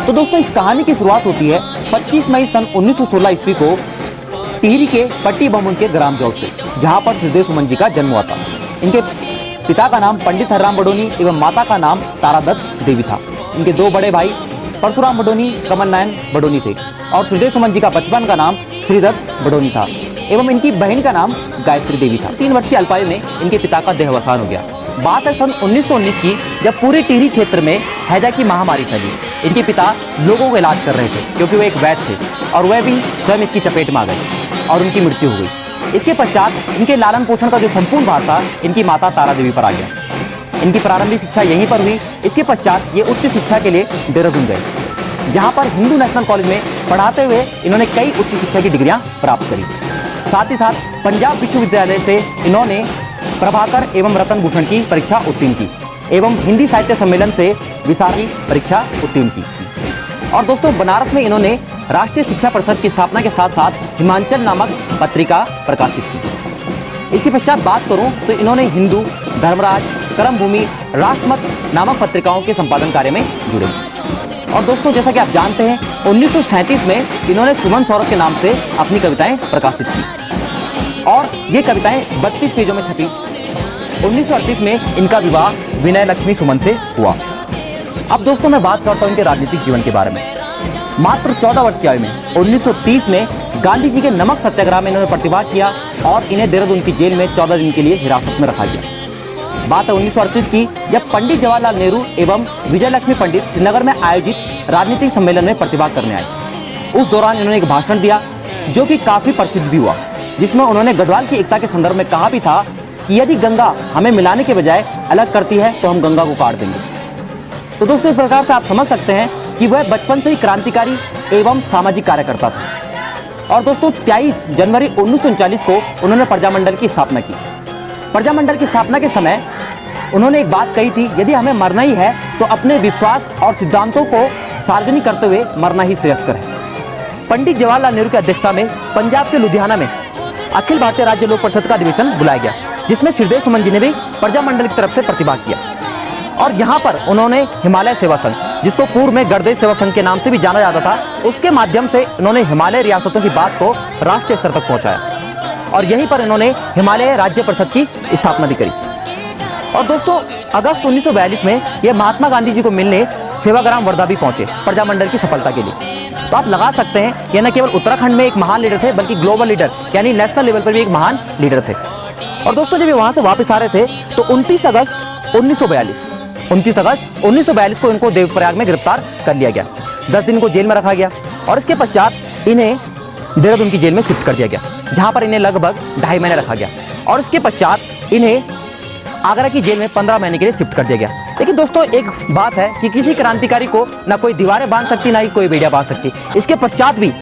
तो दोस्तों इस कहानी की शुरुआत होती है 25 मई सन 1916 ईस्वी को टिहरी के पट्टी बमुन के ग्राम जौल से, जहां पर श्रीदेव सुमन जी का जन्म हुआ था। इनके पिता का नाम पंडित हरराम बडोनी एवं माता का नाम तारादत्त देवी था। इनके दो बड़े भाई परशुराम बडोनी, कमल नयन बडोनी थे और श्रीदेव सुमन जी का बचपन का नाम श्रीदत्त बडोनी था एवं इनकी बहन का नाम गायत्री देवी था। 3 वर्ष की अल्पायु में इनके पिता का देहावसान हो गया। बात है सन 1919 की, जब पूरे टिहरी क्षेत्र में हैजा की महामारी फैली। इनके पिता लोगों को इलाज कर रहे थे क्योंकि वो एक वैद्य थे और वह भी स्वयं इसकी चपेट में आ गए और उनकी मृत्यु हो गई। इसके पश्चात इनके लालन पोषण का जो संपूर्ण भार था इनकी माता तारा देवी पर आ गया। इनकी प्रारंभिक शिक्षा यहीं पर हुई। इसके पश्चात ये उच्च शिक्षा के लिए देहरादून गए, जहाँ पर हिंदू नेशनल कॉलेज में पढ़ाते हुए इन्होंने कई उच्च शिक्षा की डिग्रियां प्राप्त करी। साथ ही साथ पंजाब विश्वविद्यालय से इन्होंने प्रभाकर एवं रतन भूषण की परीक्षा उत्तीर्ण की एवं हिंदी साहित्य सम्मेलन से विसारणी परीक्षा उत्तीर्ण की। और दोस्तों बनारस में इन्होंने राष्ट्रीय शिक्षा परिषद की स्थापना के साथ साथ हिमांचल नामक पत्रिका प्रकाशित की। इसके पश्चात बात करूं तो इन्होंने हिंदू, धर्मराज, कर्मभूमि, राष्ट्रमत नामक पत्रिकाओं के संपादन कार्य में जुड़े। और दोस्तों जैसा कि आप जानते हैं 1937 में इन्होंने सुमन सौरभ के नाम से अपनी कविताएं प्रकाशित की और ये कविताएं 32 पेजों में छपी। 1938 में इनका विवाह विनय लक्ष्मी सुमन से हुआ। अब दोस्तों मैं बात करता हूं इनके राजनीतिक जीवन के बारे में। मात्र 14 वर्ष की आयु में 1930 में गांधी जी के नमक सत्याग्रह में इन्होंने प्रतिभाग किया और इन्हें देहरादून की जेल में 14 दिन के लिए हिरासत में रखा गया। बात है 1938 की, जब पंडित जवाहरलाल नेहरू एवं विजय लक्ष्मी पंडित श्रीनगर में आयोजित राजनीतिक सम्मेलन में प्रतिभाग करने आए। उस दौरान इन्होंने एक भाषण दिया जो कि काफी प्रसिद्ध भी हुआ, जिसमें उन्होंने गढ़वाल की एकता के संदर्भ में कहा भी था कि यदि गंगा हमें मिलाने के बजाय अलग करती है तो हम गंगा को काट देंगे। तो दोस्तों इस प्रकार से आप समझ सकते हैं कि वह बचपन से ही क्रांतिकारी एवं सामाजिक कार्यकर्ता था। और दोस्तों 23 जनवरी 1939 को उन्होंने प्रजामंडल की स्थापना की। प्रजामंडल की स्थापना के समय उन्होंने एक बात कही थी, यदि हमें मरना ही है तो अपने विश्वास और सिद्धांतों को सार्वजनिक करते हुए मरना ही श्रेयस्कर है। पंडित जवाहरलाल नेहरू की अध्यक्षता में पंजाब के लुधियाना में अखिल भारतीय राज्य लोक परिषद का अधिवेशन बुलाया गया, जिसमें श्रीदेव सुमन जी ने भी प्रजामंडल की तरफ से प्रतिभाग किया। और यहाँ पर उन्होंने हिमालय सेवा संघ, जिसको पूर्व में गणदेश सेवा संघ के नाम से भी जाना जाता था, उसके माध्यम से उन्होंने हिमालय रियासतों की बात को राष्ट्रीय स्तर तक पहुंचाया और यहीं पर इन्होंने हिमालय राज्य परिषद की स्थापना भी करी। और दोस्तों अगस्त 1942 में ये महात्मा गांधी जी को मिलने सेवाग्राम वर्धा भी पहुंचे प्रजामंडल की सफलता के लिए। तो आप लगा सकते हैं ये न केवल उत्तराखंड में एक महान लीडर थे, बल्कि ग्लोबल लीडर यानी नेशनल लेवल पर भी एक महान लीडर थे। और दोस्तों जब ये वहां से वापस आ रहे थे तो 29 अगस्त 1942 को इनको देवप्रयाग में गिरफ्तार कर लिया गया। 10 दिन को जेल में रखा गया और इसके पश्चात इन्हें देहरादून की जेल में शिफ्ट कर दिया गया, जहां पर इन्हें लगभग 2.5 महीने रखा गया। और इसके पश्चात इन्हें आगरा की जेल में 15 महीने के लिए शिफ्ट कर दिया गया। लेकिन दोस्तों एक बात है कि किसी क्रांतिकारी को ना कोई दीवारें बांध सकती, ना ही कोई बेड़ियां बांध सकती। इसके पश्चात भी